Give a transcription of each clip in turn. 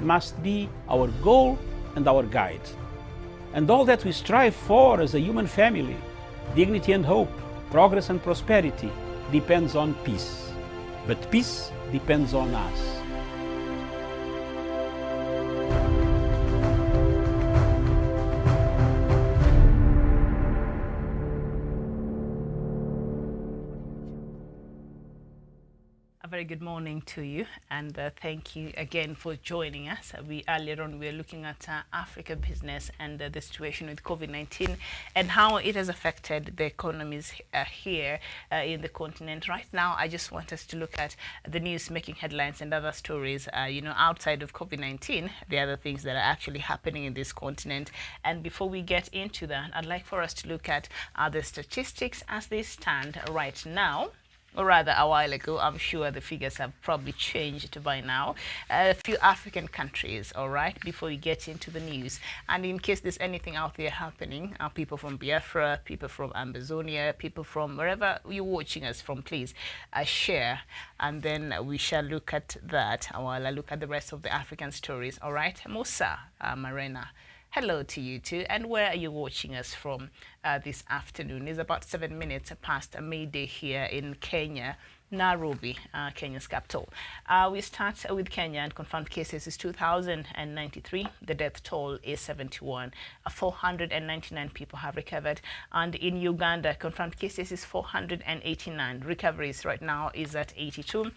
must be our goal and our guide. And all that we strive for as a human family, dignity and hope, progress and prosperity, depends on peace. But peace depends on us. A very good morning to you, and thank you again for joining us. Earlier on we were looking at Africa business and the situation with COVID-19 and how it has affected the economies here in the continent. Right now, I just want us to look at the news making headlines and other stories, outside of COVID-19, the other things that are actually happening in this continent. And before we get into that, I'd like for us to look at the statistics as they stand right now. Or rather, a while ago. I'm sure the figures have probably changed by now. A few African countries, all right, before we get into the news. And in case there's anything out there happening, people from Biafra, people from Amazonia, people from wherever you're watching us from, please share. And then we shall look at that while I look at the rest of the African stories, all right? Musa, Marina. Hello to you too, and where are you watching us from this afternoon? It's about 7 minutes past midday here in Kenya, Nairobi, Kenya's capital. We start with Kenya, and confirmed cases is 2,093. The death toll is 71. 499 people have recovered. And in Uganda, confirmed cases is 489. Recoveries right now is at 82.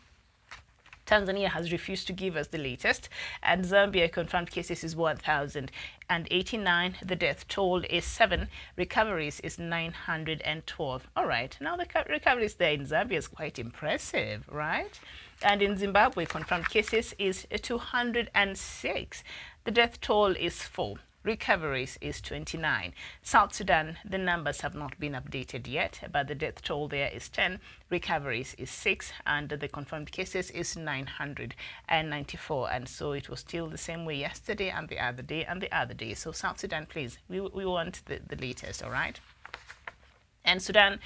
Tanzania has refused to give us the latest, and Zambia confirmed cases is 1,089. The death toll is 7. Recoveries is 912. All right, now the recoveries there in Zambia is quite impressive, right? And in Zimbabwe, confirmed cases is 206. The death toll is 4. Recoveries is 29. South Sudan, the numbers have not been updated yet, but the death toll there is 10. Recoveries is 6, and the confirmed cases is 994. And so it was still the same way yesterday and the other day and the other day. So South Sudan, please, we want the latest, all right? And Sudan,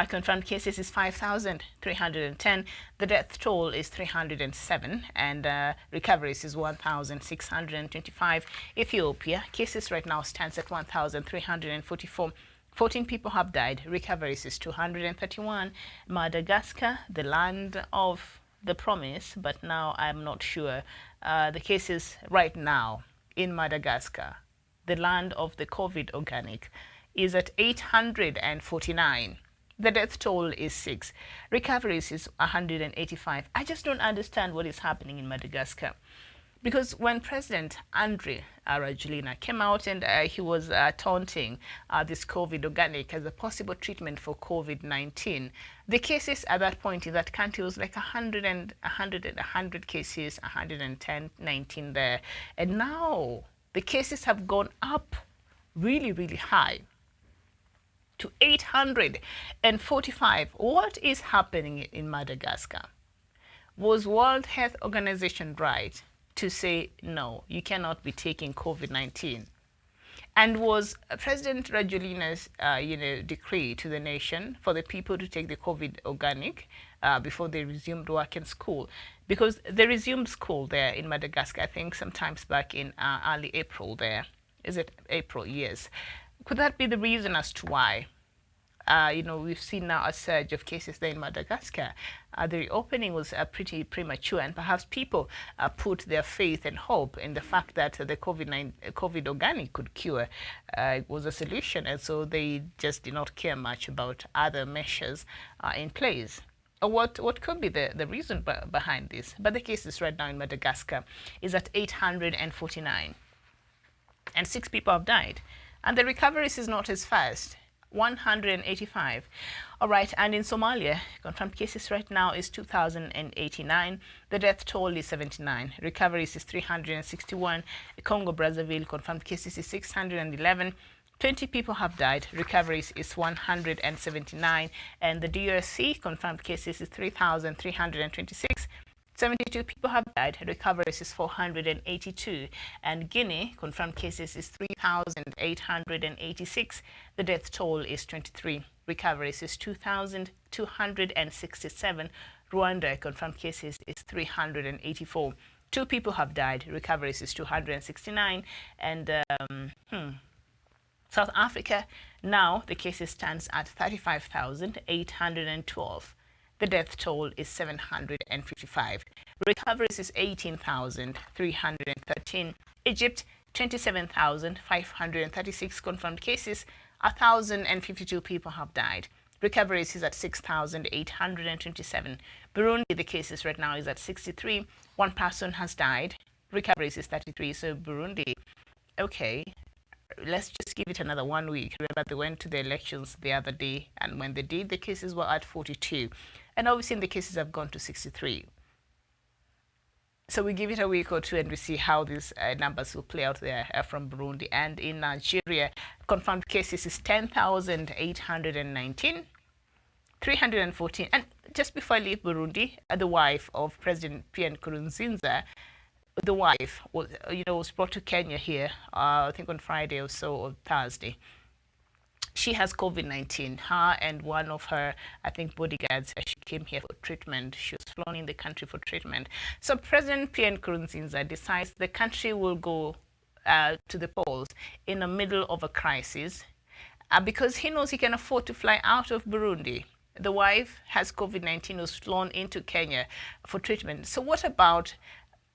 confirmed cases is 5,310. The death toll is 307, and recoveries is 1,625. Ethiopia, cases right now stands at 1,344. 14 people have died. Recoveries is 231. Madagascar, the land of the promise, but now I'm not sure. The cases right now in Madagascar, the land of the COVID organic, is at 849. The death toll is 6. Recoveries is 185. I just don't understand what is happening in Madagascar. Because when President Andre Rajoelina came out and he was taunting this COVID organic as a possible treatment for COVID-19, the cases at that point in that country was like 100 cases, 110, 19 there. And now the cases have gone up really, really high to 845. What is happening in Madagascar? Was World Health Organization right to say, no, you cannot be taking COVID-19? And was President Rajoelina's decree to the nation for the people to take the COVID organic before they resumed work in school? Because they resumed school there in Madagascar, I think sometimes back in early April there. Is it April? Yes. Could that be the reason as to why? We've seen now a surge of cases there in Madagascar. The reopening was pretty premature, and perhaps people put their faith and hope in the fact that the COVID organic could cure. It was a solution, and so they just did not care much about other measures in place. What could be the reason behind this? But the cases right now in Madagascar is at 849, and 6 people have died, and the recoveries is not as fast. 185. All right, and in Somalia, confirmed cases right now is 2,089. The death toll is 79. Recoveries is 361. Congo Brazzaville, confirmed cases is 611. 20 people have died. Recoveries is 179. And the DRC, confirmed cases is 3,326. 72 people have died. Recoveries is 482. And Guinea, confirmed cases is 3,886. The death toll is 23. Recoveries is 2,267. Rwanda, confirmed cases is 384. 2 people have died. Recoveries is 269. And South Africa, now the cases stands at 35,812. The death toll is 755. Recoveries is 18,313. Egypt, 27,536 confirmed cases. 1,052 people have died. Recoveries is at 6,827. Burundi, the cases right now is at 63. 1 person has died. Recoveries is 33. So Burundi, okay, let's just give it another 1 week. Remember, they went to the elections the other day, and when they did, the cases were at 42. And obviously, the cases have gone to 63. So we give it a week or two and we see how these numbers will play out there from Burundi. And in Nigeria, confirmed cases is 10,819, 314. And just before I leave Burundi, the wife of President Pierre Nkurunziza, the wife was, was brought to Kenya here, I think on Friday or so, or Thursday. She has COVID-19. Her and one of her, I think, bodyguards, she came here for treatment. She was flown in the country for treatment. So President Pierre Nkurunziza decides the country will go to the polls in the middle of a crisis because he knows he can afford to fly out of Burundi. The wife has COVID-19, was flown into Kenya for treatment. So what about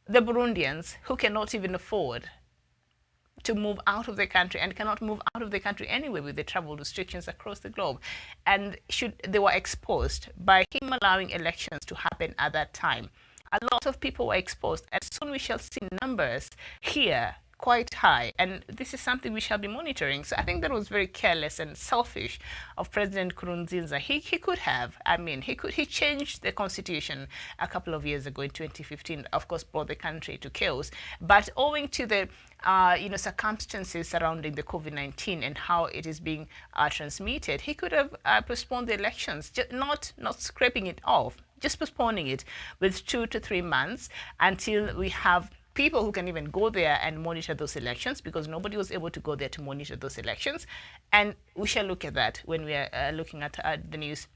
the Burundians who cannot even afford to move out of the country and cannot move out of the country anyway with the travel restrictions across the globe? And they were exposed by him allowing elections to happen at that time. A lot of people were exposed, and soon we shall see numbers here quite high, and this is something we shall be monitoring. So I think that was very careless and selfish of President Nkurunziza. He could have, he changed the constitution a couple of years ago in 2015, of course brought the country to chaos, but owing to the circumstances surrounding the COVID-19 and how it is being transmitted, he could have postponed the elections, not scraping it off, just postponing it with 2 to 3 months until we have people who can even go there and monitor those elections, because nobody was able to go there to monitor those elections. And we shall look at that when we are looking at the news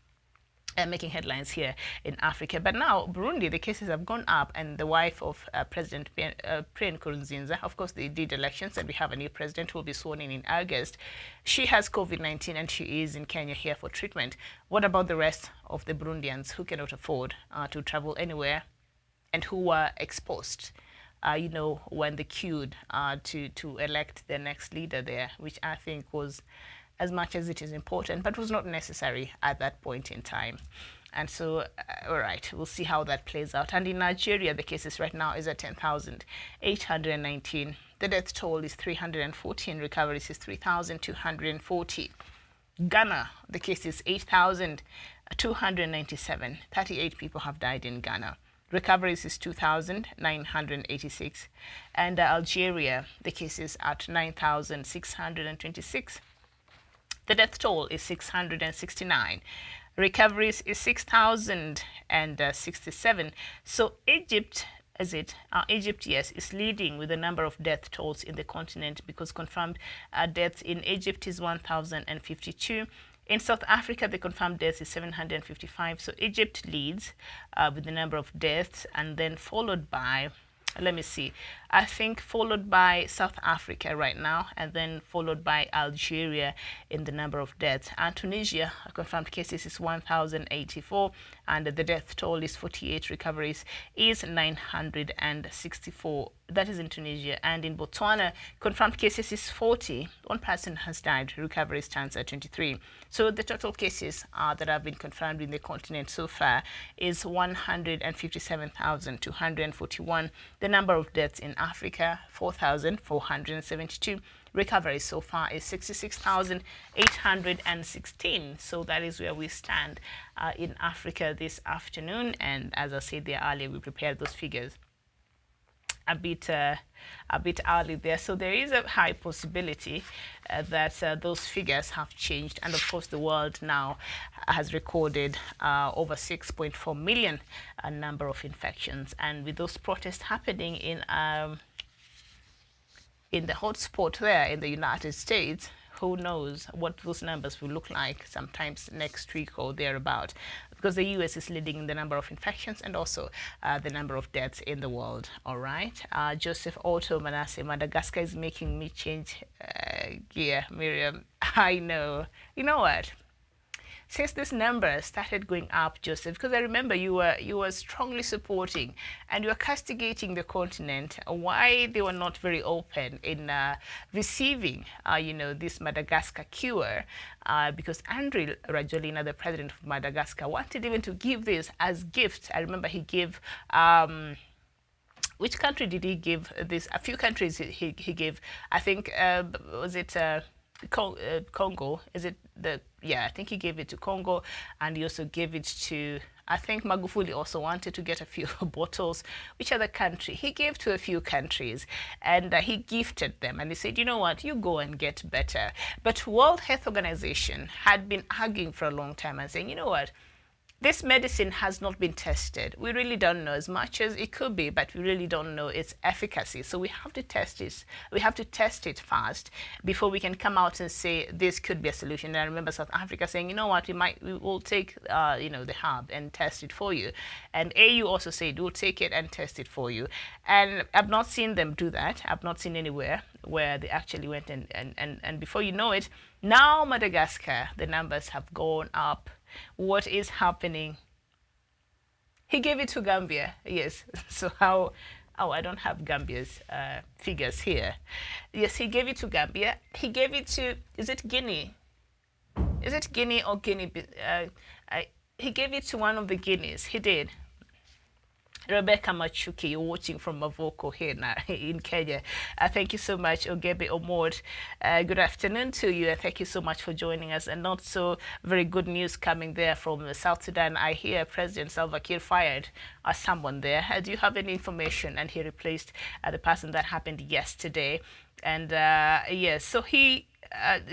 making headlines here in Africa. But now, Burundi, the cases have gone up, and the wife of President Pierre Nkurunziza, of course, they did elections, and we have a new president who will be sworn in August. She has COVID-19, and she is in Kenya here for treatment. What about the rest of the Burundians who cannot afford to travel anywhere and who were exposed? When they queued to elect their next leader there, which I think was, as much as it is important, but was not necessary at that point in time. And so, all right, we'll see how that plays out. And in Nigeria, the cases right now is at 10,819. The death toll is 314. Recoveries is 3,240. Ghana, the case is 8,297. 38 people have died in Ghana. Recoveries is 2,986. And Algeria, the case is at 9,626. The death toll is 669. Recoveries is 6,067. So Egypt, Egypt, yes, is leading with the number of death tolls in the continent, because confirmed deaths in Egypt is 1,052. In South Africa, the confirmed deaths is 755. So Egypt leads with the number of deaths, and then followed by, let me see, I think followed by South Africa right now, and then followed by Algeria in the number of deaths. And Tunisia, confirmed cases is 1,084, and the death toll is 48. Recoveries is 964. That is in Tunisia. And in Botswana, confirmed cases is 40. 1 person has died. Recovery stands at 23. So the total cases that have been confirmed in the continent so far is 157,241. The number of deaths in Africa, 4,472. Recovery so far is 66,816. So that is where we stand in Africa this afternoon. And as I said there earlier, we prepared those figures a bit early there. So there is a high possibility that those figures have changed. And of course, the world now has recorded over 6.4 million number of infections. And with those protests happening in the hotspot there in the United States, who knows what those numbers will look like sometimes next week or thereabout, because the US is leading in the number of infections and also the number of deaths in the world. All right. Joseph Otto Manasseh, Madagascar is making me change gear. Miriam, I know. You know what? Since this number started going up, Joseph, because I remember you were strongly supporting and you were castigating the continent why they were not very open in receiving, this Madagascar cure, because Andry Rajoelina, the president of Madagascar, wanted even to give this as gifts. I remember he gave. Which country did he give this? A few countries he gave. I think was it Congo? Is it the? Yeah, I think he gave it to Congo, and he also gave it to. I think Magufuli also wanted to get a few bottles. Which other country? He gave to a few countries, and he gifted them. And he said, you know what, you go and get better. But World Health Organization had been arguing for a long time and saying, you know what, this medicine has not been tested. We really don't know, as much as it could be, but we really don't know its efficacy. So we have to test this. We have to test it first before we can come out and say this could be a solution. And I remember South Africa saying, you know what, we will take the hub and test it for you. And AU also said we'll take it and test it for you. And I've not seen them do that. I've not seen anywhere where they actually went and before you know it, now Madagascar, the numbers have gone up. What is happening? He gave it to Gambia, yes. So how? Oh, I don't have Gambia's figures here. Yes, he gave it to Gambia. He gave it to, is it Guinea? Is it Guinea or Guinea? He gave it to one of the Guineas. He did. Rebecca Machuki, you're watching from Mavoko here now in Kenya. Thank you so much, Ogebe Omod. Good afternoon to you, and thank you so much for joining us. And not so very good news coming there from South Sudan. I hear President Salva Kiir fired someone there. Do you have any information? And he replaced the person that happened yesterday. And yes, so he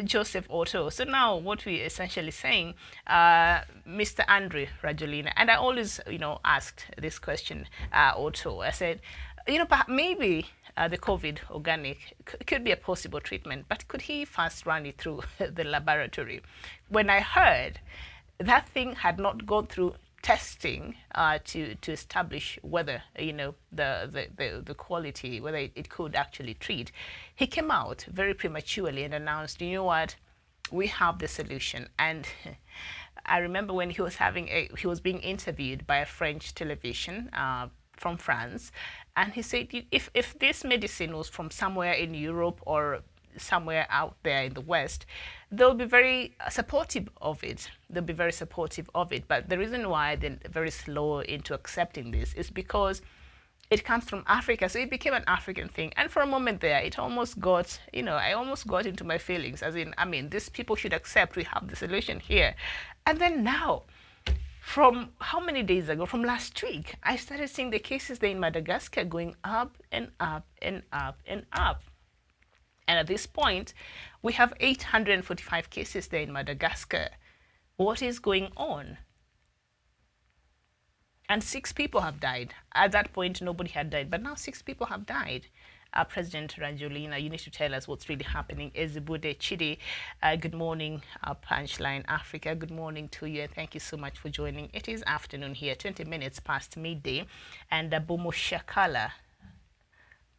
Joseph Otto. So now what we're essentially saying, Mr. Andry Rajoelina, and I always, asked this question, Otto. I said, maybe the COVID organic could be a possible treatment, but could he first run it through the laboratory? When I heard that thing had not gone through testing to establish whether the quality, whether it could actually treat, he came out very prematurely and announced, you know what, we have the solution. And I remember when he was being interviewed by a French television from France, and he said, if this medicine was from somewhere in Europe or somewhere out there in the West, they'll be very supportive of it. They'll be very supportive of it. But the reason why they're very slow into accepting this is because it comes from Africa. So it became an African thing. And for a moment there, it almost got, I almost got into my feelings, as in, these people should accept we have the solution here. And then now, from how many days ago, from last week, I started seeing the cases there in Madagascar going up and up and up and up. And at this point, we have 845 cases there in Madagascar. What is going on? And 6 people have died. At that point, nobody had died, but now 6 people have died. President Rajoelina, you need to tell us what's really happening. Ezibude Chidi, good morning, Punchline Africa. Good morning to you, and thank you so much for joining. It is afternoon here, 20 minutes past midday. And Bomushakala.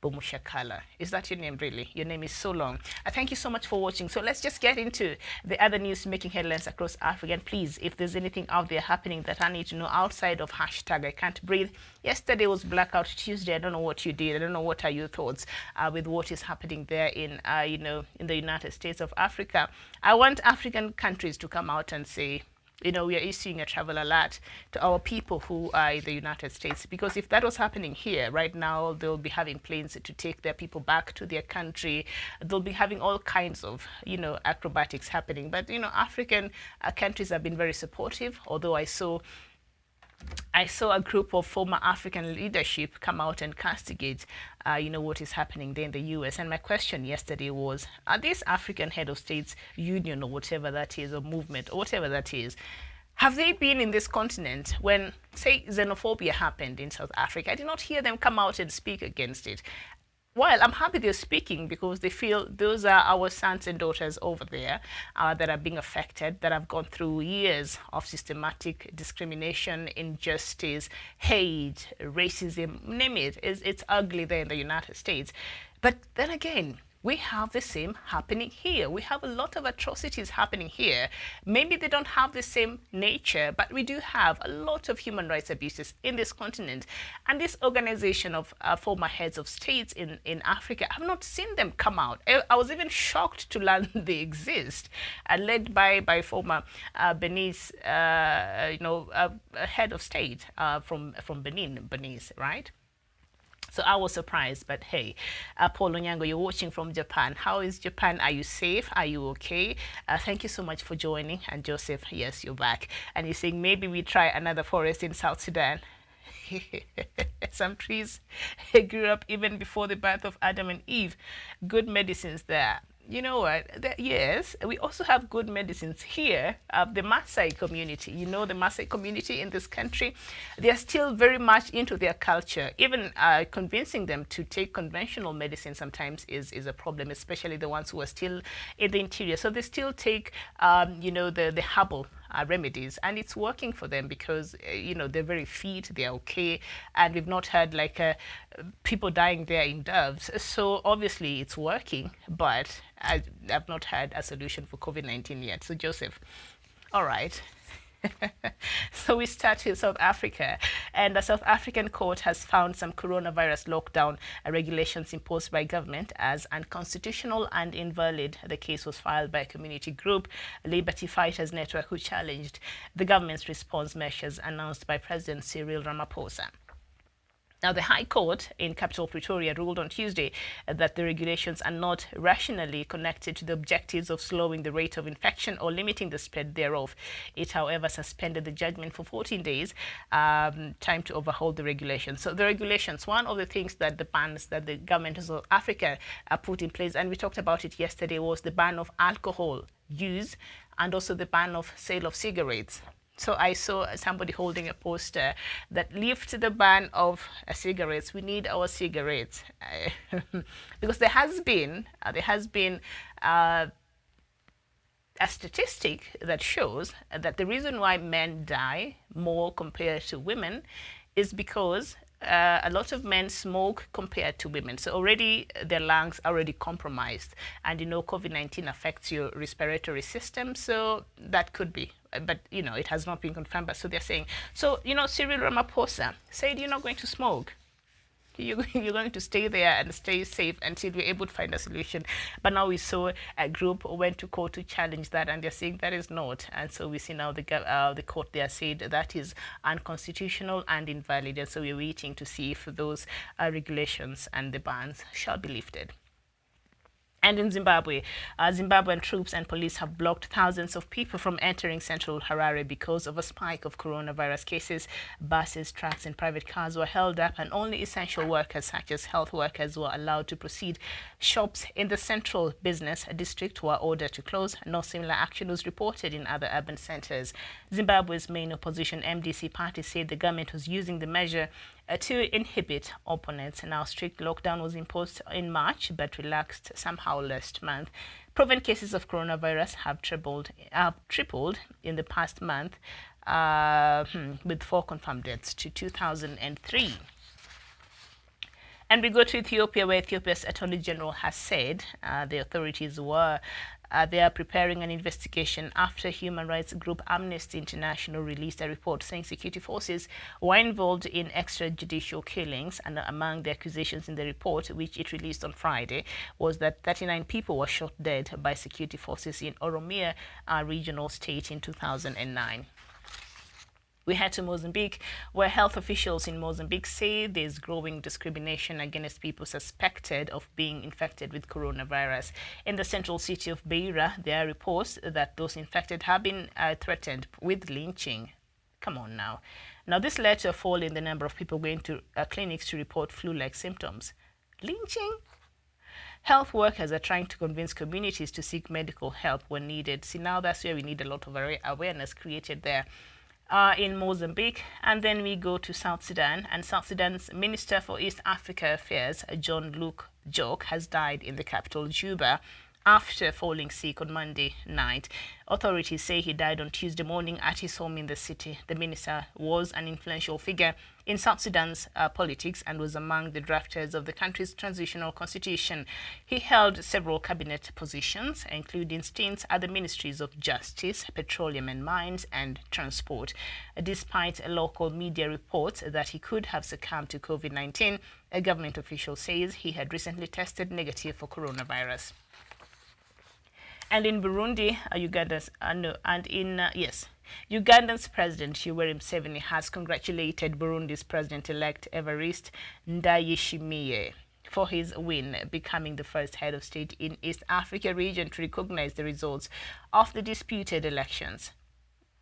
Bomushakala. Is that your name, really? Your name is so long. Thank you so much for watching. So let's just get into the other news making headlines across Africa. And please, if there's anything out there happening that I need to know outside of hashtag I can't breathe. Yesterday was Blackout Tuesday. I don't know what you did. I don't know what are your thoughts with what is happening there in, in the United States of Africa. I want African countries to come out and say, we are issuing a travel alert to our people who are in the United States, because if that was happening here right now, they'll be having planes to take their people back to their country. They'll be having all kinds of, acrobatics happening. But, African countries have been very supportive, although I saw a group of former African leadership come out and castigate, what is happening there in the U.S. And my question yesterday was, are these African head of states union or whatever that is, or movement or whatever that is, have they been in this continent when, say, xenophobia happened in South Africa? I did not hear them come out and speak against it. Well, I'm happy they're speaking because they feel those are our sons and daughters over there that are being affected, that have gone through years of systematic discrimination, injustice, hate, racism, name it. It's ugly there in the United States. But then again, we have the same happening here. We have a lot of atrocities happening here. Maybe they don't have the same nature, but we do have a lot of human rights abuses in this continent. And this organization of former heads of states in Africa, I've not seen them come out. I was even shocked to learn they exist, led by former Benin's, head of state from Benin, right? So I was surprised, but hey, Paul Onyango, you're watching from Japan. How is Japan? Are you safe? Are you okay? Thank you so much for joining. And Joseph, yes, you're back. And you're saying maybe we try another forest in South Sudan. Some trees grew up even before the birth of Adam and Eve. Good medicines there. You know what? Yes, we also have good medicines here. The Maasai community, the Maasai community in this country, they are still very much into their culture. Even convincing them to take conventional medicine sometimes is a problem, especially the ones who are still in the interior. So they still take, the herbal remedies, and it's working for them because they're very fit, they're okay, and we've not had people dying there in doves. So obviously it's working, but I've not had a solution for COVID-19 yet. So Joseph, all right. So we start with South Africa, and the South African court has found some coronavirus lockdown regulations imposed by government as unconstitutional and invalid. The case was filed by a community group, Liberty Fighters Network, who challenged the government's response measures announced by President Cyril Ramaphosa. Now, the High Court in capital Pretoria ruled on Tuesday that the regulations are not rationally connected to the objectives of slowing the rate of infection or limiting the spread thereof. It, however, suspended the judgment for 14 days, time to overhaul the regulations. So the regulations, one of the things that the bans that the government of South Africa put in place, and we talked about it yesterday, was the ban of alcohol use and also the ban of sale of cigarettes. So I saw somebody holding a poster that lifts the ban of cigarettes. We need our cigarettes because there has been a statistic that shows that the reason why men die more compared to women is because a lot of men smoke compared to women. So already their lungs are already compromised. And COVID-19 affects your respiratory system. So that could be. But, it has not been confirmed. But so they're saying. So, Cyril Ramaphosa said you're not going to smoke. You're going to stay there and stay safe until we're able to find a solution. But now we saw a group went to court to challenge that, and they're saying that is not. And so we see now the court there said that is unconstitutional and invalid. And so we're waiting to see if those regulations and the bans shall be lifted. And in Zimbabwe, Zimbabwean troops and police have blocked thousands of people from entering central Harare because of a spike of coronavirus cases. Buses, trucks, and private cars were held up, and only essential workers such as health workers were allowed to proceed. Shops in the central business district were ordered to close. No similar action was reported in other urban centers. Zimbabwe's main opposition MDC party said the government was using the measure to inhibit opponents. Now, strict lockdown was imposed in March, but relaxed somehow last month. Proven cases of coronavirus have tripled in the past month, with 4 confirmed deaths to 2,003. And we go to Ethiopia, where Ethiopia's Attorney General has said the authorities they are preparing an investigation after human rights group Amnesty International released a report saying security forces were involved in extrajudicial killings. And among the accusations in the report, which it released on Friday, was that 39 people were shot dead by security forces in Oromia regional state in 2009. We head to Mozambique, where health officials in Mozambique say there's growing discrimination against people suspected of being infected with coronavirus. In the central city of Beira, there are reports that those infected have been threatened with lynching. Come on now. Now, this led to a fall in the number of people going to clinics to report flu-like symptoms. Lynching? Health workers are trying to convince communities to seek medical help when needed. See, now that's where we need a lot of awareness created there. in Mozambique, and then we go to South Sudan, and South Sudan's Minister for East Africa Affairs, John Luke Joke, has died in the capital, Juba, after falling sick on Monday night. Authorities say he died on Tuesday morning at his home in the city. The minister was an influential figure in South Sudan's politics and was among the drafters of the country's transitional constitution. He held several cabinet positions, including stints at the ministries of Justice, Petroleum and Mines, and Transport. Despite local media reports that he could have succumbed to COVID-19, a government official says he had recently tested negative for coronavirus. And in Burundi, Uganda's President Yoweri Museveni has congratulated Burundi's President-elect Evariste Ndayishimiye for his win, becoming the first head of state in East Africa region to recognize the results of the disputed elections.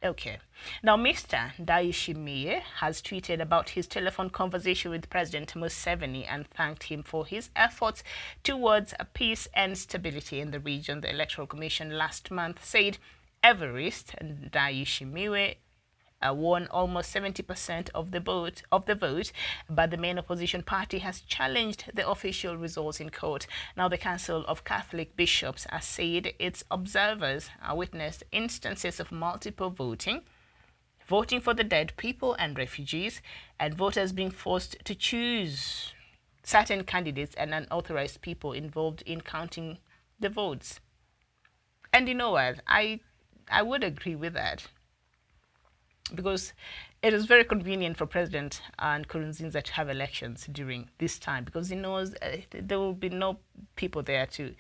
Okay. Now, Mr. Ndayishimiye has tweeted about his telephone conversation with President Museveni and thanked him for his efforts towards peace and stability in the region. The Electoral Commission last month said Evariste Ndayishimiye won almost 70% of the vote, but the main opposition party has challenged the official results in court. Now, the Council of Catholic Bishops has said its observers witnessed instances of multiple voting for the dead people and refugees, and voters being forced to choose certain candidates and unauthorized people involved in counting the votes. And you know what? I would agree with that, because it is very convenient for President and Nkurunziza to have elections during this time, because he knows there will be no people there to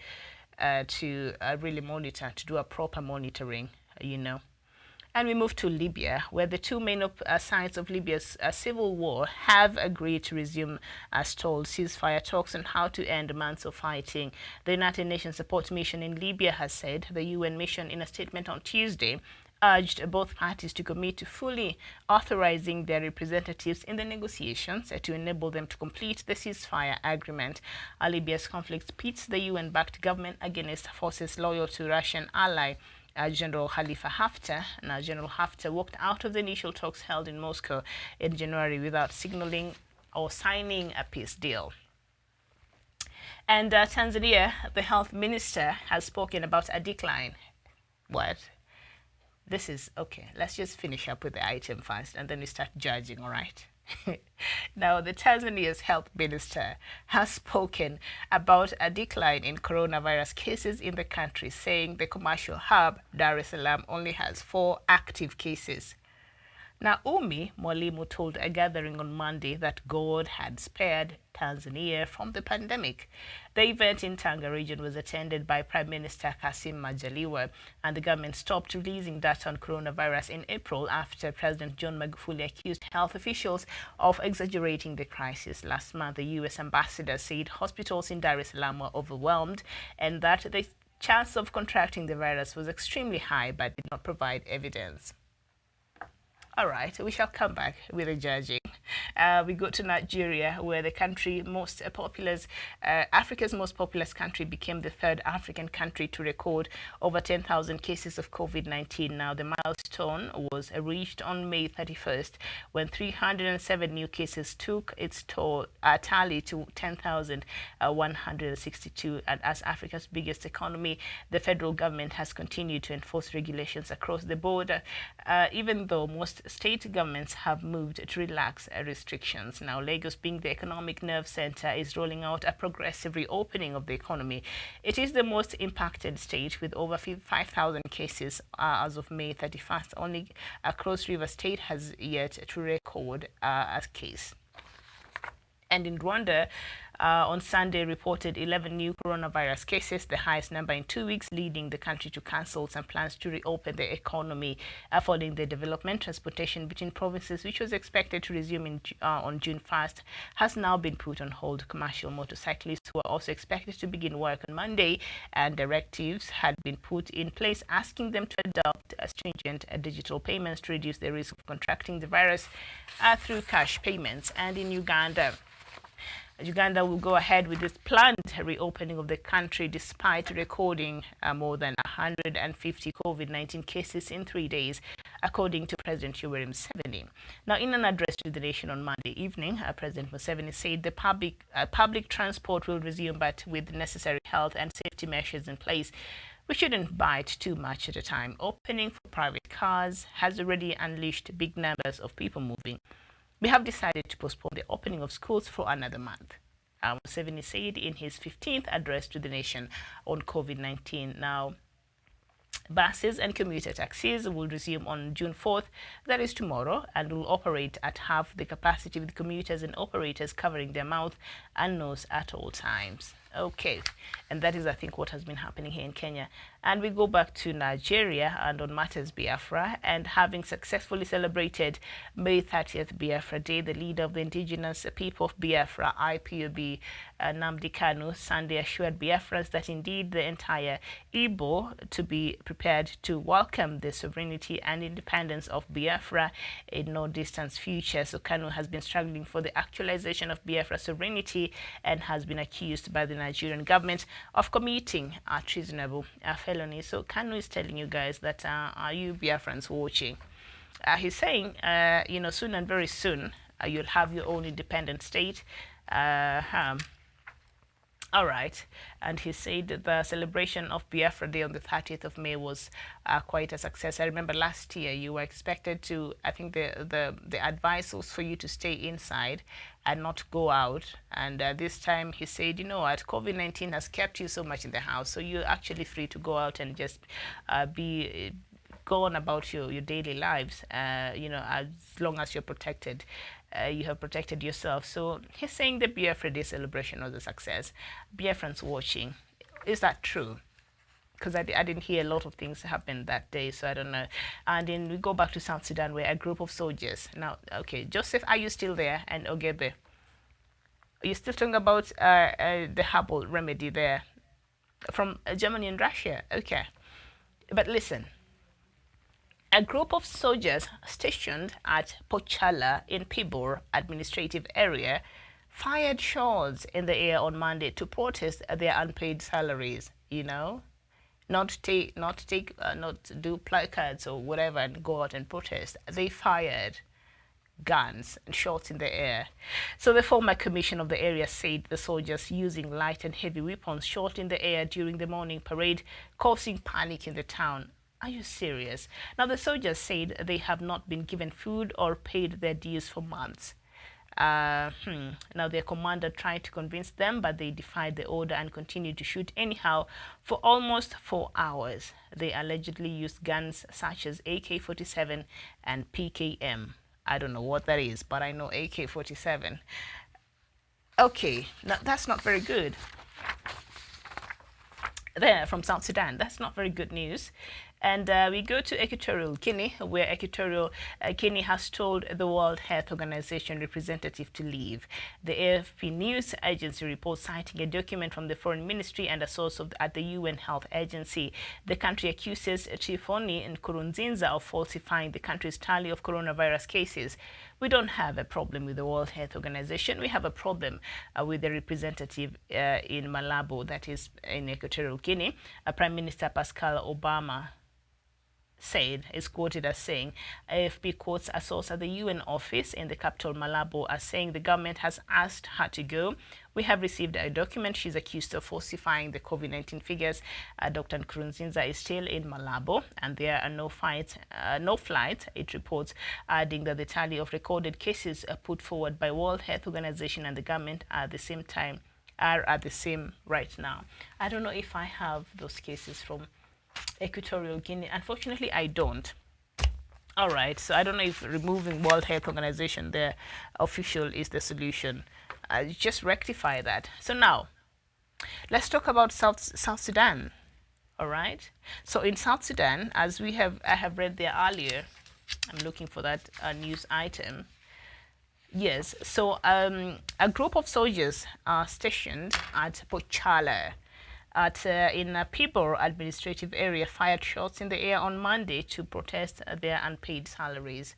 really monitor, to do a proper monitoring, And we move to Libya, where the two main sides of Libya's civil war have agreed to resume stalled ceasefire talks on how to end months of fighting. The United Nations Support Mission in Libya has said. The UN mission, in a statement on Tuesday, urged both parties to commit to fully authorizing their representatives in the negotiations to enable them to complete the ceasefire agreement. Libya's conflict pits the UN-backed government against forces loyal to Russian ally General Khalifa Haftar. Now, General Haftar walked out of the initial talks held in Moscow in January without signaling or signing a peace deal. And Tanzania, the health minister, has spoken about a decline. What? This is okay. Let's just finish up with the item first, and then we start judging, all right? Now, the Tanzania's health minister has spoken about a decline in coronavirus cases in the country, saying the commercial hub, Dar es Salaam, only has 4 active cases. Now, Umi Mwalimu told a gathering on Monday that God had spared Tanzania from the pandemic. The event in Tanga region was attended by Prime Minister Kassim Majaliwa, and the government stopped releasing data on coronavirus in April after President John Magufuli accused health officials of exaggerating the crisis. Last month, the U.S. ambassador said hospitals in Dar es Salaam were overwhelmed and that the chance of contracting the virus was extremely high, but did not provide evidence. All right, we shall come back with the judging. We go to Nigeria, where the country most populous, Africa's most populous country, became the 3rd African country to record over 10,000 cases of COVID-19. Now, the milestone was reached on May 31st, when 307 new cases took its tally to 10,162. And as Africa's biggest economy, the federal government has continued to enforce regulations across the board, even though most state governments have moved to relax restrictions. Now, Lagos, being the economic nerve center, is rolling out a progressive reopening of the economy. It is the most impacted state with over 5,000 cases as of May 31st. Only Cross River State has yet to record a case. And in Rwanda, on Sunday, reported 11 new coronavirus cases, the highest number in 2 weeks, leading the country to cancel some plans to reopen the economy. Following the development, transportation between provinces, which was expected to resume on June 1st, has now been put on hold. Commercial motorcyclists were also expected to begin work on Monday, and directives had been put in place asking them to adopt stringent digital payments to reduce the risk of contracting the virus through cash payments. And in Uganda, Uganda will go ahead with its planned reopening of the country despite recording more than 150 COVID-19 cases in 3 days, according to President Yoweri Museveni. Now, in an address to the nation on Monday evening, President Museveni said the public transport will resume, but with necessary health and safety measures in place. We shouldn't bite too much at a time. Opening for private cars has already unleashed big numbers of people moving. We have decided to postpone the opening of schools for another month. Museveni said in his 15th address to the nation on COVID-19. Now, buses and commuter taxis will resume on June 4th, that is tomorrow, and will operate at half the capacity with commuters and operators covering their mouth and nose at all times. Okay, and that is, I think, what has been happening here in Kenya. And we go back to Nigeria and on matters Biafra, and having successfully celebrated May 30th Biafra Day, the leader of the indigenous people of Biafra, IPOB, Nnamdi Kanu, Sunday assured Biafrans that indeed the entire Igbo to be prepared to welcome the sovereignty and independence of Biafra in no distant future. So Kanu has been struggling for the actualization of Biafra sovereignty and has been accused by the Nigerian government of committing a treasonable felony. So Kanu is telling you guys that are you Biafrans watching? He's saying, soon and very soon, you'll have your own independent state. All right, and he said that the celebration of Biafra Day on the 30th of May was quite a success. I remember last year you were expected to, I think the advice was for you to stay inside and not go out. And this time he said, you know what, COVID-19 has kept you so much in the house, so you're actually free to go out and just go on about your daily lives, as long as you're protected. You have protected yourself. So he's saying the Biafra Day celebration was a success. Biafrans watching, is that true? Because I didn't hear a lot of things happen that day, so I don't know. And then we go back to South Sudan, where a group of soldiers. Now, okay, Joseph, are you still there? And Ogebe, are you still talking about the herbal remedy there from Germany and Russia? Okay, but listen. A group of soldiers stationed at Pochala in Pibor administrative area fired shots in the air on Monday to protest their unpaid salaries. Not do placards or whatever and go out and protest. They fired guns and shots in the air. So the former commissioner of the area said the soldiers using light and heavy weapons shot in the air during the morning parade, causing panic in the town. Are you serious? Now, the soldiers said they have not been given food or paid their dues for months. Now, their commander tried to convince them, but they defied the order and continued to shoot anyhow for almost 4 hours. They allegedly used guns such as AK-47 and PKM. I don't know what that is, but I know AK-47. Okay, now that's not very good. There, from South Sudan, that's not very good news. And we go to Equatorial Guinea, where Equatorial Guinea has told the World Health Organization representative to leave. The AFP news agency reports, citing a document from the Foreign Ministry and a source at the UN Health Agency. The country accuses Tifoni Nkurunziza of falsifying the country's tally of coronavirus cases. We don't have a problem with the World Health Organization. We have a problem with the representative in Malabo, that is in Equatorial Guinea. Prime Minister Pascal Obama is quoted as saying, AFP quotes a source at the UN office in the capital Malabo as saying the government has asked her to go. We have received a document. She's accused of falsifying the COVID-19 figures. Dr. Nkurunziza is still in Malabo and there are no flights, it reports, adding that the tally of recorded cases put forward by World Health Organization and the government at the same time are at the same right now. I don't know if I have those cases from Equatorial Guinea. Unfortunately, I don't. All right, so I don't know if removing World Health Organization, their official, is the solution. Just rectify that. So now, let's talk about South Sudan. All right. So in South Sudan, as I have read there earlier, I'm looking for that news item. Yes. So a group of soldiers are stationed at Pochala in Pibor administrative area fired shots in the air on Monday to protest their unpaid salaries.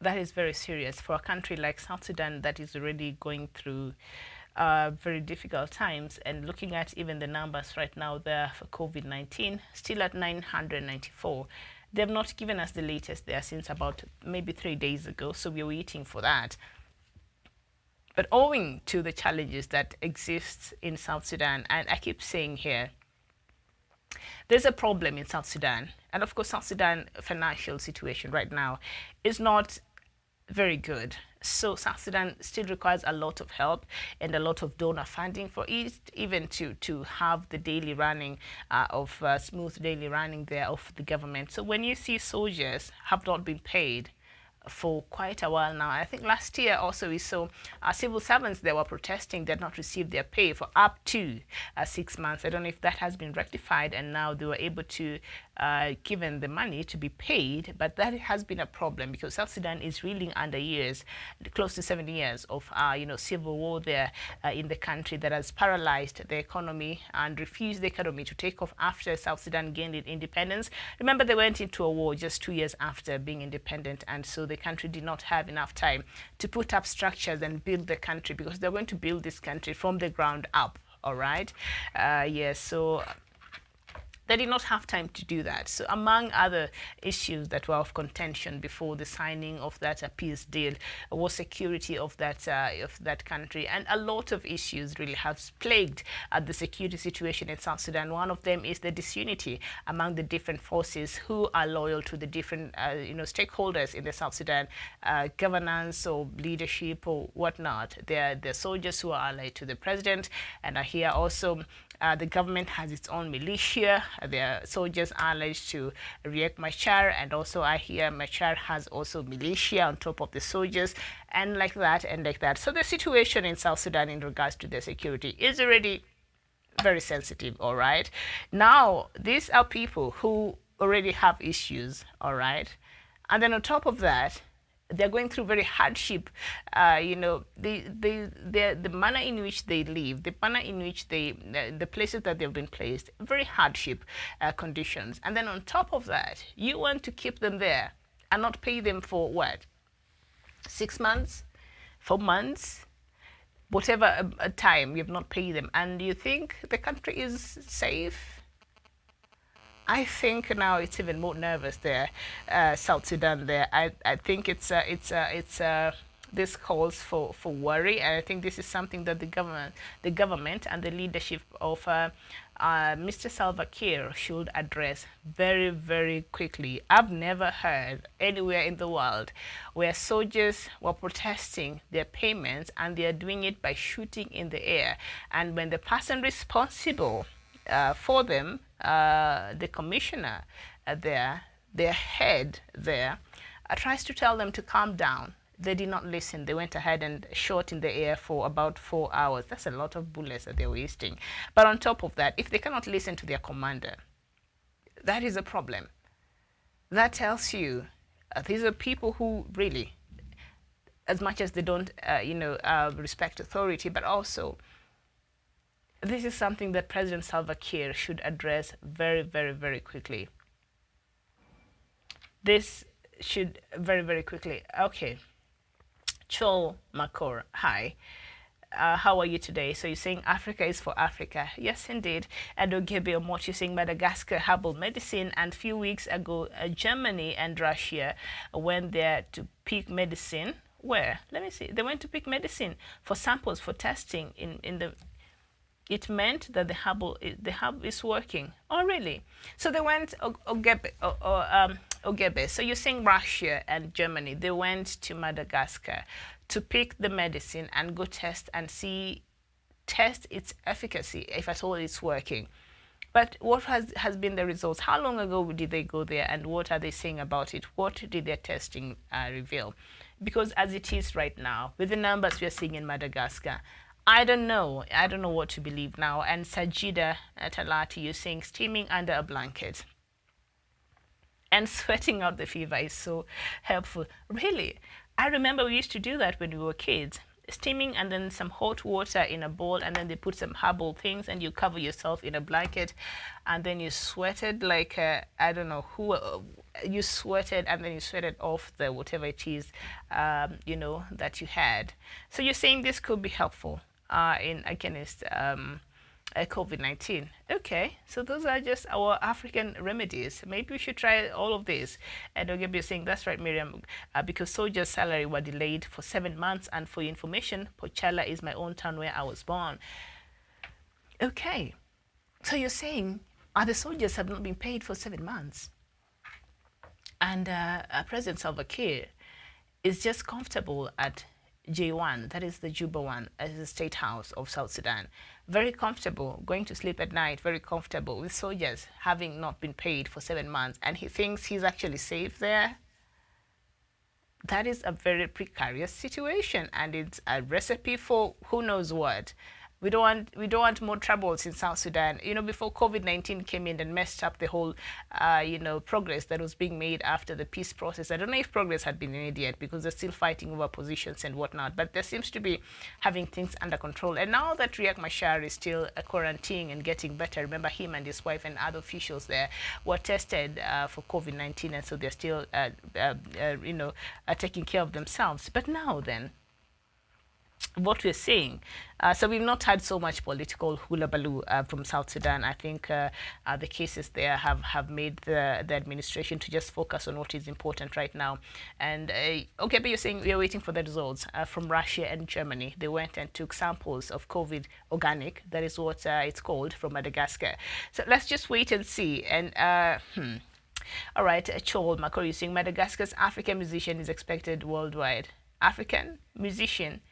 that is very serious for a country like South Sudan that is already going through very difficult times. And looking at even the numbers right now there for COVID-19, still at 994. They've not given us the latest there since about maybe 3 days ago, so we're waiting for that. But owing to the challenges that exist in South Sudan, and I keep saying here, there's a problem in South Sudan. And of course, South Sudan financial situation right now is not very good. So South Sudan still requires a lot of help and a lot of donor funding for it, even to have the daily running smooth daily running there of the government. So when you see soldiers have not been paid for quite a while now. I think last year also we saw civil servants that were protesting did not receive their pay for up to 6 months. I don't know if that has been rectified and now they were able to given the money to be paid, but that has been a problem because South Sudan is reeling under years, close to 70 years of civil war there in the country that has paralyzed the economy and refused the economy to take off after South Sudan gained its independence. Remember, they went into a war just 2 years after being independent, and so the country did not have enough time to put up structures and build the country because they're going to build this country from the ground up. All right. Yes. So they did not have time to do that. So among other issues that were of contention before the signing of that peace deal was security of that country. And a lot of issues really have plagued the security situation in South Sudan. One of them is the disunity among the different forces who are loyal to the different stakeholders in the South Sudan governance or leadership or whatnot. They're the soldiers who are allied to the president, and are here also. The government has its own militia. Their soldiers are alleged to Riek Machar, and also I hear Machar has also militia on top of the soldiers, and like that and like that. So the situation in South Sudan in regards to their security is already very sensitive, all right? Now, these are people who already have issues, all right? And then on top of that, they're going through very hardship, the manner in which they live, the manner in which the places that they've been placed, very hardship conditions. And then on top of that, you want to keep them there and not pay them for what? 6 months, 4 months, whatever time you have not paid them. And you think the country is safe? I think now it's even more nervous there, South Sudan there. I think it's this calls for worry, and I think this is something that the government and the leadership of Mr. Salva Kiir should address very, very quickly. I've never heard anywhere in the world where soldiers were protesting their payments and they are doing it by shooting in the air, and when the person responsible for them, the commissioner there, their head there, tries to tell them to calm down. They did not listen. They went ahead and shot in the air for about 4 hours. That's a lot of bullets that they're wasting. But on top of that, if they cannot listen to their commander, that is a problem. That tells you these are people who really, as much as they don't, respect authority, but also this is something that President Salva Kiir should address very, very, very quickly. This should very, very quickly. Okay. Chol Makor, hi. How are you today? So you're saying Africa is for Africa. Yes, indeed. Adogebe Omot, you're saying Madagascar herbal medicine. And a few weeks ago, Germany and Russia went there to pick medicine. Where? Let me see. They went to pick medicine for samples for testing in the... It meant that the hub is working. Oh, really? So they went Ogebe. So you're saying Russia and Germany, they went to Madagascar to pick the medicine and go test its efficacy, if at all it's working. But what has been the results? How long ago did they go there, and what are they saying about it? What did their testing reveal? Because as it is right now, with the numbers we are seeing in Madagascar, I don't know what to believe now. And Sajida Talati, you're saying steaming under a blanket and sweating out the fever is so helpful. Really, I remember we used to do that when we were kids. steaming and then some hot water in a bowl, and then they put some herbal things, and you cover yourself in a blanket, and then you sweated like I don't know who you sweated, and then you sweated off the whatever it is you know, that you had. So you're saying this could be helpful in against COVID-19. Okay, so those are just our African remedies. Maybe we should try all of this. And Ogebi is saying, that's right, Miriam, because soldiers' salary were delayed for 7 months. And for your information, Pochala is my own town where I was born. Okay, so you're saying the soldiers have not been paid for 7 months. And President Salva Kiir is just comfortable at J1, that is the Juba one, as the State House of South Sudan. Very comfortable, going to sleep at night, very comfortable with soldiers having not been paid for 7 months, and he thinks he's actually safe there. That is a very precarious situation, and it's a recipe for who knows what. We don't want more troubles in South Sudan. You know, before COVID-19 came in and messed up the whole, you know, progress that was being made after the peace process. I don't know if progress had been made yet because they're still fighting over positions and whatnot. But there seems to be having things under control. And now that Riek Machar is still quarantining and getting better, remember him and his wife and other officials there were tested for COVID-19, and so they're still, you know, taking care of themselves. But now then, what we're seeing, so we've not had so much political hullabaloo from South Sudan. I think the cases there have made the administration to just focus on what is important right now. And okay, but you're saying we're waiting for the results from Russia and Germany. They went and took samples of COVID organic, that is what it's called, from Madagascar. So let's just wait and see. And all right, Chol Makori is saying Madagascar's African musician is expected worldwide. African musician.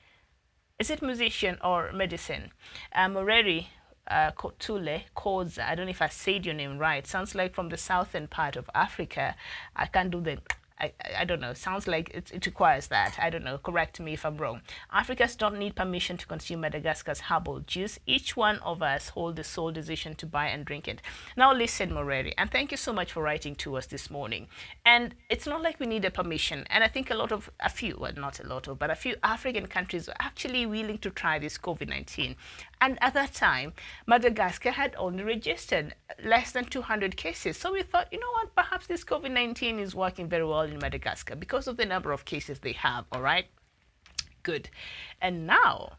Is it musician or medicine? Moreri Kotule Koza, I don't know if I said your name right. Sounds like from the southern part of Africa. I can't do the, I don't know. Sounds like it requires that. I don't know. Correct me if I'm wrong. Africans don't need permission to consume Madagascar's herbal juice. Each one of us hold the sole decision to buy and drink it. Now listen, Moreri, and thank you so much for writing to us this morning. And it's not like we need a permission. And I think a few African countries are actually willing to try this COVID-19. And at that time, Madagascar had only registered less than 200 cases. So we thought, you know what, perhaps this COVID-19 is working very well in Madagascar because of the number of cases they have, all right? Good. And now,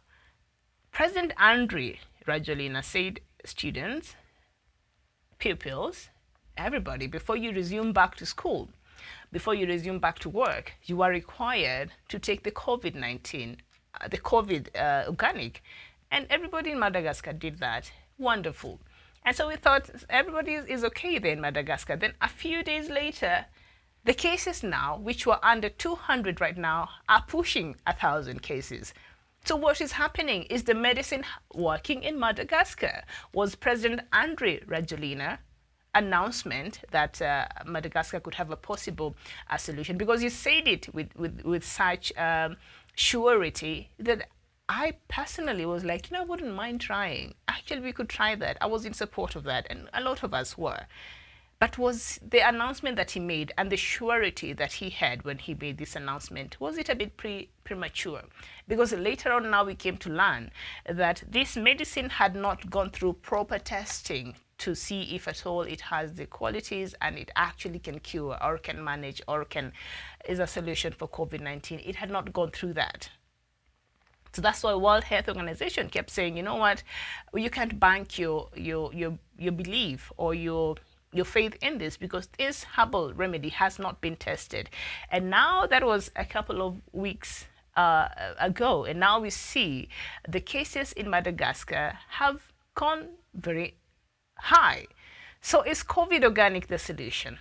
President Andry Rajoelina said, students, pupils, everybody, before you resume back to school, before you resume back to work, you are required to take the COVID-19, the COVID organic. And everybody in Madagascar did that. Wonderful. And so we thought everybody is okay there in Madagascar. Then a few days later, the cases now, which were under 200 right now, are pushing 1,000 cases. So what is happening? Is the medicine working in Madagascar? Was President Andry Rajoelina announcement that Madagascar could have a possible solution? Because he said it with such surety that I personally was like, you know, I wouldn't mind trying. Actually, we could try that. I was in support of that, and a lot of us were. But was the announcement that he made and the surety that he had when he made this announcement, was it a bit premature? Because later on now we came to learn that this medicine had not gone through proper testing to see if at all it has the qualities and it actually can cure or can manage or is a solution for COVID-19. It had not gone through that. So that's why World Health Organization kept saying, you know what, you can't bank your belief or your faith in this because this herbal remedy has not been tested. And now that was a couple of weeks ago, and now we see the cases in Madagascar have gone very high. So is COVID organic the solution?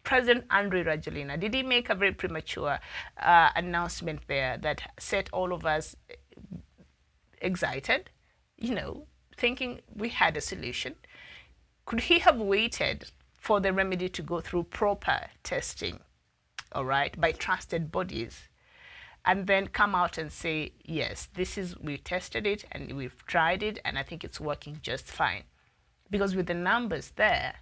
President Andry Rajoelina, did he make a very premature announcement there that set all of us excited, you know, thinking we had a solution? Could he have waited for the remedy to go through proper testing, all right, by trusted bodies, and then come out and say, yes, we tested it and we've tried it and I think it's working just fine? Because with the numbers there,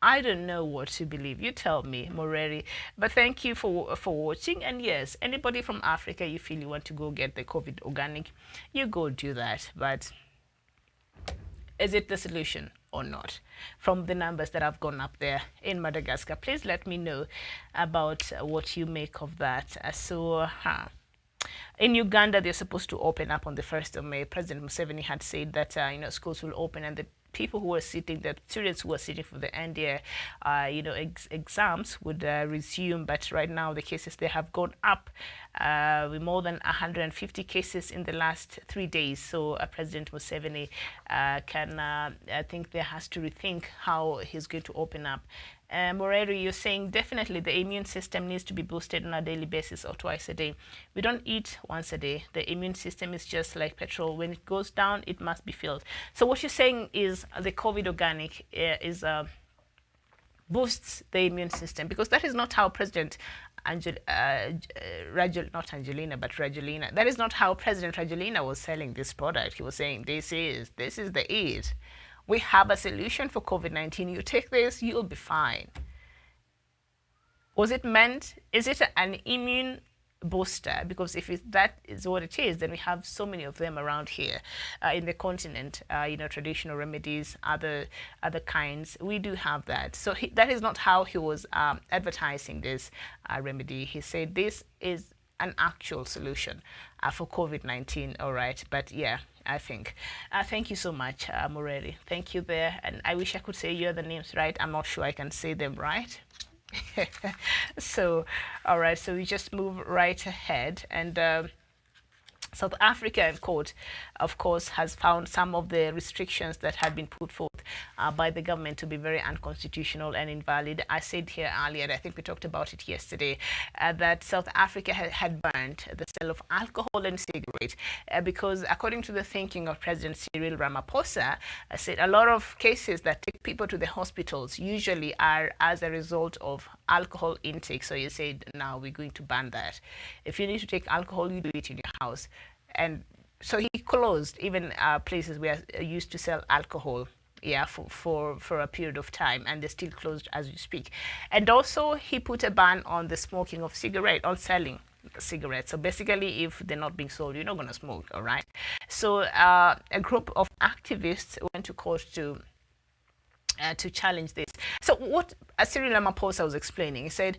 I don't know what to believe. You tell me, Moreri. But thank you for watching. And yes, anybody from Africa, you feel you want to go get the COVID organic, you go do that. But is it the solution or not? From the numbers that have gone up there in Madagascar, please let me know about what you make of that. In Uganda, they're supposed to open up on the 1st of May. President Museveni had said that schools will open, and the people who were sitting, the students who were sitting for the end year, exams would resume. But right now, the cases, they have gone up with more than 150 cases in the last 3 days. So President Museveni I think there has to rethink how he's going to open up. Moreri, you're saying definitely the immune system needs to be boosted on a daily basis or twice a day. We don't eat once a day. The immune system is just like petrol. When it goes down, it must be filled. So what you're saying is the COVID organic boosts the immune system, because that is not how President Rajoelina, that is not how President Rajoelina was selling this product. He was saying, this is the it. We have a solution for COVID-19. You take this, you'll be fine. Was it meant? Is it an immune booster? Because if that is what it is, then we have so many of them around here in the continent. Traditional remedies, other kinds. We do have that. So that is not how he was advertising this remedy. He said this is an actual solution for COVID-19. All right, but yeah. I think. Thank you so much, Moreri. Thank you there. And I wish I could say your other names right. I'm not sure I can say them right. So, all right. So we just move right ahead. And South African court, of course, has found some of the restrictions that had been put forth by the government to be very unconstitutional and invalid. I said here earlier, I think we talked about it yesterday, that South Africa had banned the sale of alcohol and cigarettes because, according to the thinking of President Cyril Ramaphosa, said a lot of cases that take people to the hospitals usually are as a result of alcohol intake. So you said, now we're going to ban that. If you need to take alcohol, you do it in your house. And so he closed even places where used to sell alcohol, for a period of time, and they're still closed as you speak. And also he put a ban on the smoking of cigarette, on selling cigarettes. So basically, if they're not being sold, you're not going to smoke, all right? So a group of activists went to court to challenge this. So what Cyril Ramaphosa was explaining, he said,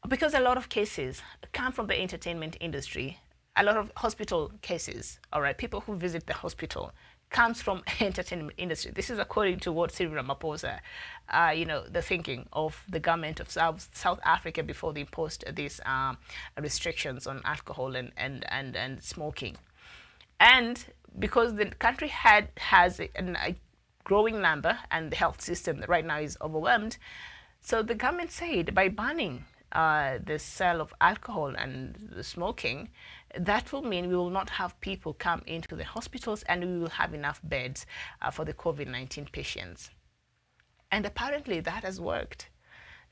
because a lot of cases come from the entertainment industry, a lot of hospital cases, all right, people who visit the hospital comes from entertainment industry. This is according to what Cyril Ramaphosa, the thinking of the government of South Africa before they imposed these restrictions on alcohol and smoking. And because the country has a growing number and the health system right now is overwhelmed, so the government said by banning the sale of alcohol and the smoking, that will mean we will not have people come into the hospitals, and we will have enough beds for the COVID-19 patients. And apparently that has worked.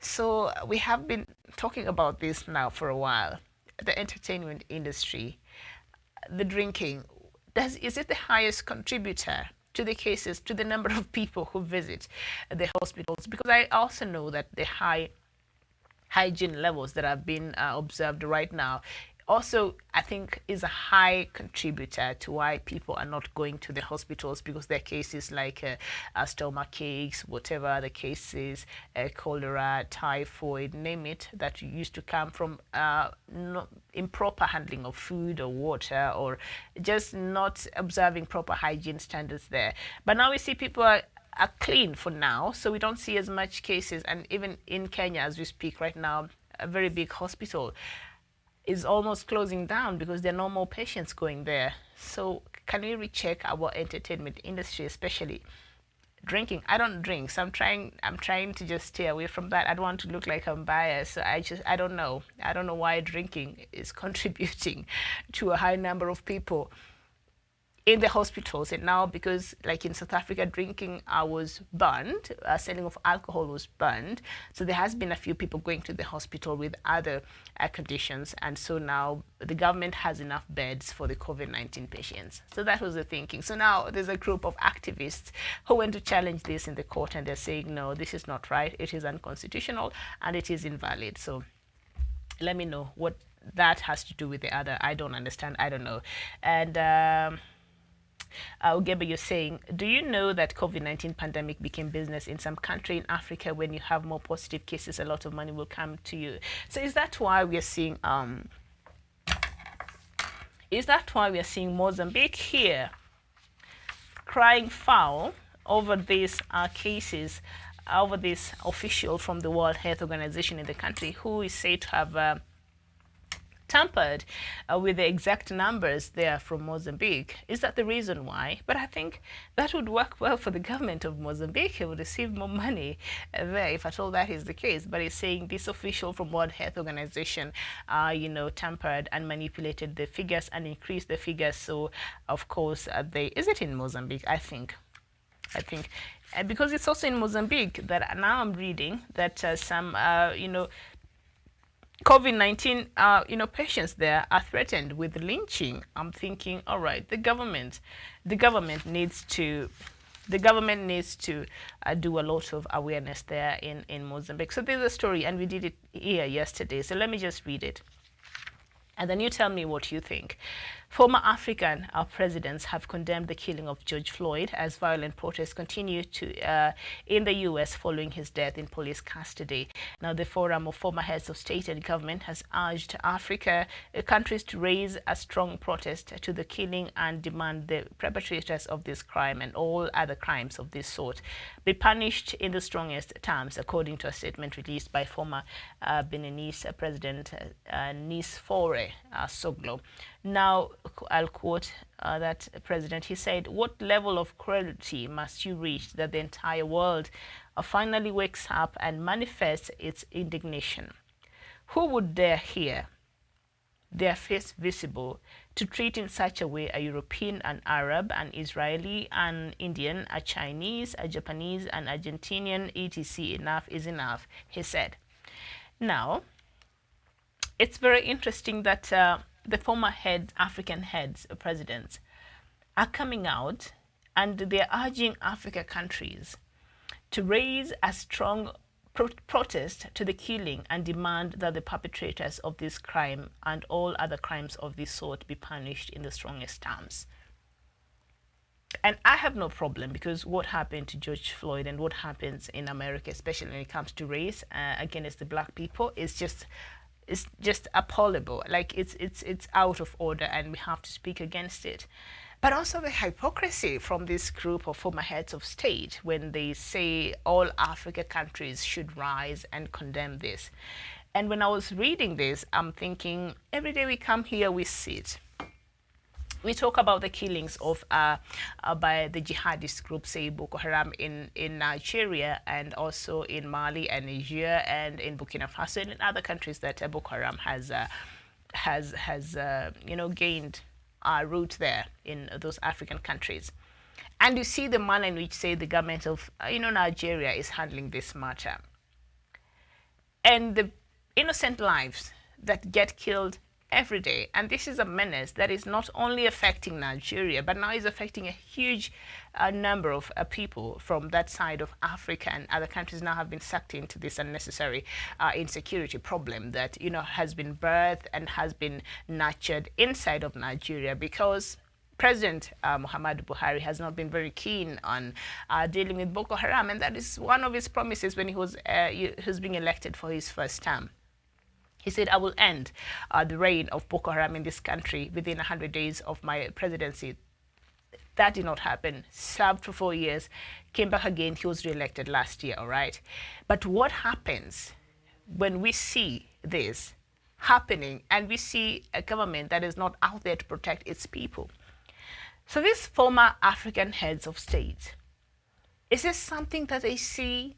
So we have been talking about this now for a while. The entertainment industry, the drinking, is it the highest contributor to the cases, to the number of people who visit the hospitals? Because I also know that the high hygiene levels that have been observed right now also, I think, is a high contributor to why people are not going to the hospitals, because there are cases like stomach aches, whatever the cases, cholera, typhoid, name it, that used to come from improper handling of food or water, or just not observing proper hygiene standards there. But now we see people are clean for now, so we don't see as much cases. And even in Kenya, as we speak right now, a very big hospital is almost closing down because there are no more patients going there. So can we recheck our entertainment industry, especially drinking? I don't drink, so I'm trying to just stay away from that. I don't want to look like I'm biased. So I don't know why drinking is contributing to a high number of people. in the hospitals. And now, because like in South Africa, drinking was banned, selling of alcohol was banned, so there has been a few people going to the hospital with other conditions, and so now the government has enough beds for the COVID-19 patients. So that was the thinking. So now there's a group of activists who went to challenge this in the court, and they're saying, no, this is not right, it is unconstitutional, and it is invalid. So let me know what that has to do with the other. I don't understand, I don't know. And Ugeba, you're saying, do you know that COVID-19 pandemic became business in some country in Africa? When you have more positive cases, a lot of money will come to you. So is that why we are seeing Mozambique here crying foul over these cases, over this official from the World Health Organization in the country who is said to have tampered with the exact numbers there from Mozambique? Is that the reason why? But I think that would work well for the government of Mozambique. It would receive more money there if at all that is the case. But it's saying this official from World Health Organization, tampered and manipulated the figures and increased the figures. So, of course, is it in Mozambique? I think, because it's also in Mozambique that now I'm reading that some, COVID-19, patients there are threatened with lynching. I'm thinking, all right, the government needs to do a lot of awareness there in Mozambique. So there's a story, and we did it here yesterday. So let me just read it, and then you tell me what you think. Former African presidents have condemned the killing of George Floyd as violent protests continue in the U.S. following his death in police custody. Now, the Forum of Former Heads of State and Government has urged Africa countries to raise a strong protest to the killing and demand the perpetrators of this crime and all other crimes of this sort be punished in the strongest terms, according to a statement released by former Beninese President Nicefore Soglo. Now, I'll quote that president. He said, "What level of cruelty must you reach that the entire world finally wakes up and manifests its indignation? Who would dare here, their face visible, to treat in such a way a European, an Arab, an Israeli, an Indian, a Chinese, a Japanese, an Argentinian, etc. Enough is enough," he said. Now, it's very interesting that the former African presidents are coming out and they're urging Africa countries to raise a strong protest to the killing and demand that the perpetrators of this crime and all other crimes of this sort be punished in the strongest terms. And I have no problem, because what happened to George Floyd and what happens in America, especially when it comes to race against the black people, is just appallable. Like it's out of order, and we have to speak against it. But also the hypocrisy from this group of former heads of state when they say all Africa countries should rise and condemn this. And when I was reading this, I'm thinking, every day we come here, we sit. We talk about the killings of by the jihadist group, say Boko Haram in Nigeria, and also in Mali and Niger and in Burkina Faso and in other countries that Boko Haram has gained a root there in those African countries. And you see the manner in which, say, the government of Nigeria is handling this matter, and the innocent lives that get killed every day. And this is a menace that is not only affecting Nigeria, but now is affecting a huge number of people from that side of Africa, and other countries now have been sucked into this unnecessary insecurity problem that has been birthed and has been nurtured inside of Nigeria, because President Muhammadu Buhari has not been very keen on dealing with Boko Haram, and that is one of his promises when he was being elected for his first term. He said, "I will end the reign of Boko Haram in this country within 100 days of my presidency." That did not happen. Served for 4 years, came back again. He was re-elected last year, all right? But what happens when we see this happening and we see a government that is not out there to protect its people? So these former African heads of state, is this something that they see?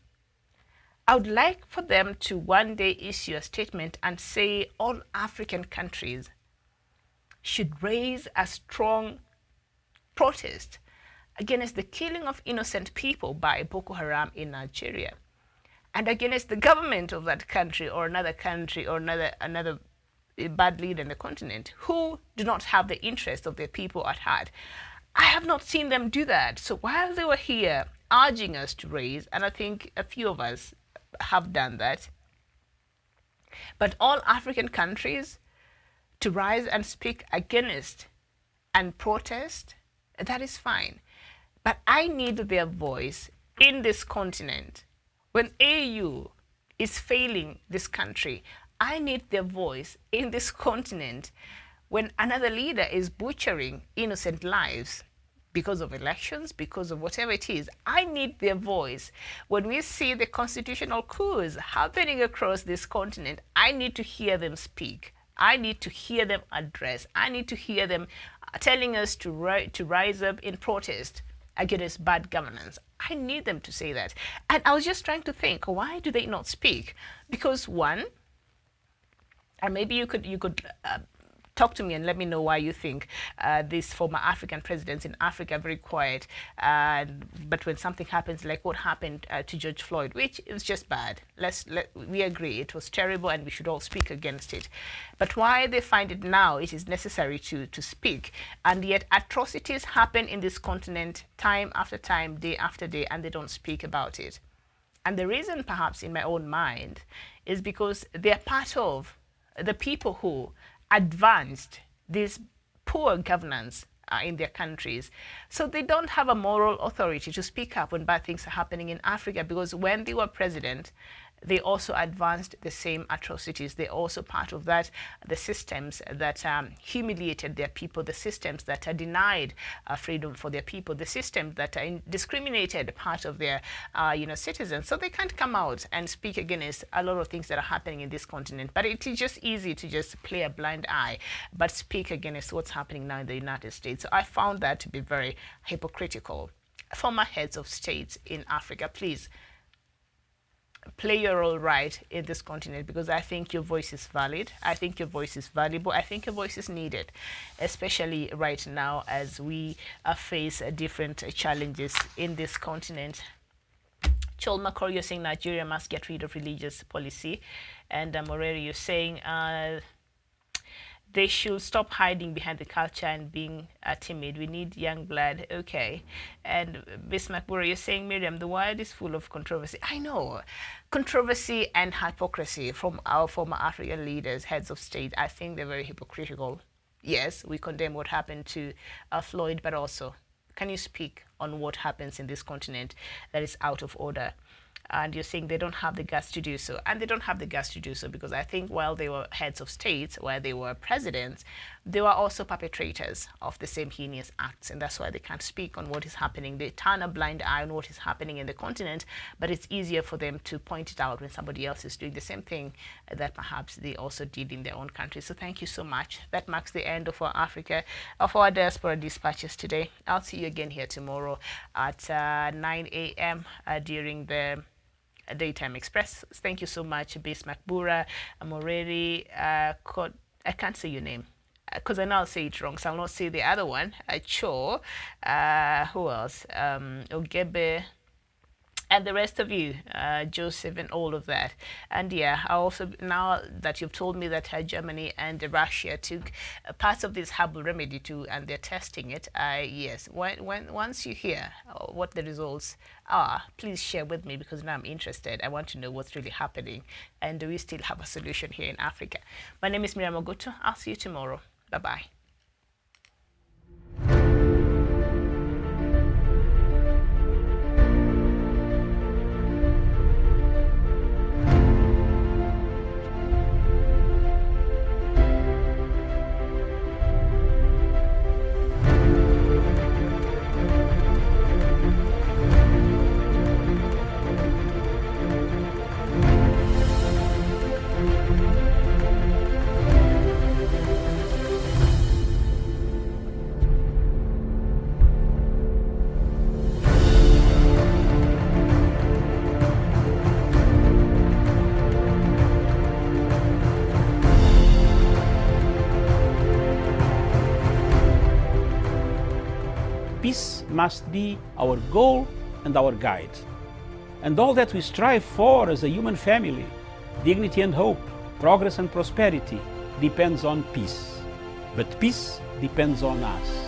I would like for them to one day issue a statement and say all African countries should raise a strong protest against the killing of innocent people by Boko Haram in Nigeria, and against the government of that country or another bad leader in the continent who do not have the interest of their people at heart. I have not seen them do that. So while they were here urging us to raise, and I think a few of us have done that, but all African countries to rise and speak against and protest, that is fine. But I need their voice in this continent. When AU is failing this country, I need their voice in this continent. When another leader is butchering innocent lives because of elections, because of whatever it is, I need their voice. When we see the constitutional coups happening across this continent, I need to hear them speak. I need to hear them address. I need to hear them telling us to rise up in protest against bad governance. I need them to say that. And I was just trying to think, why do they not speak? Because one, and maybe you could talk to me and let me know why you think these former African presidents in Africa are very quiet. But when something happens, like what happened to George Floyd, which is just bad, we agree it was terrible and we should all speak against it. But why they find it now it is necessary to speak, and yet atrocities happen in this continent time after time, day after day, and they don't speak about it. And the reason, perhaps in my own mind, is because they are part of the people who advanced this poor governance in their countries. So they don't have a moral authority to speak up when bad things are happening in Africa, because when they were president, they also advanced the same atrocities. They're also part of that, the systems that humiliated their people, the systems that denied freedom for their people, the systems that discriminated part of their citizens. So they can't come out and speak against a lot of things that are happening in this continent. But it is just easy to just play a blind eye, but speak against what's happening now in the United States. So I found that to be very hypocritical. Former heads of states in Africa, please play your role right in this continent, because I think your voice is valid. I think your voice is valuable. I think your voice is needed, especially right now as we face different challenges in this continent. Chol Makor, you're saying Nigeria must get rid of religious policy. And Moreri, you're saying they should stop hiding behind the culture and being timid. We need young blood. Okay. And Bismarck Bura, you're saying, Miriam, the world is full of controversy. I know. Controversy and hypocrisy from our former African leaders, heads of state. I think they're very hypocritical. Yes, we condemn what happened to Floyd, but also, can you speak on what happens in this continent that is out of order? And you're saying they don't have the guts to do so. And they don't have the guts to do so because I think while they were heads of states, while they were presidents, they were also perpetrators of the same heinous acts. And that's why they can't speak on what is happening. They turn a blind eye on what is happening in the continent, but it's easier for them to point it out when somebody else is doing the same thing that perhaps they also did in their own country. So thank you so much. That marks the end of our Diaspora Dispatches today. I'll see you again here tomorrow at 9 a.m. During the Daytime Express. Thank you so much, Bismarck Bura, Moreri, I can't say your name because I know I'll say it wrong, so I'll not say the other one. Cho, who else? Ogebe, and the rest of you, Joseph and all of that. And yeah, I also, now that you've told me that Germany and Russia took parts of this herbal remedy too, and they're testing it, yes, once you hear what the results are, please share with me, because now I'm interested. I want to know what's really happening, and do we still have a solution here in Africa? My name is Miriam Ogutu. I'll see you tomorrow. Bye-bye. peace must be our goal and our guide. And all that we strive for as a human family, dignity and hope, progress and prosperity, depends on peace. But peace depends on us.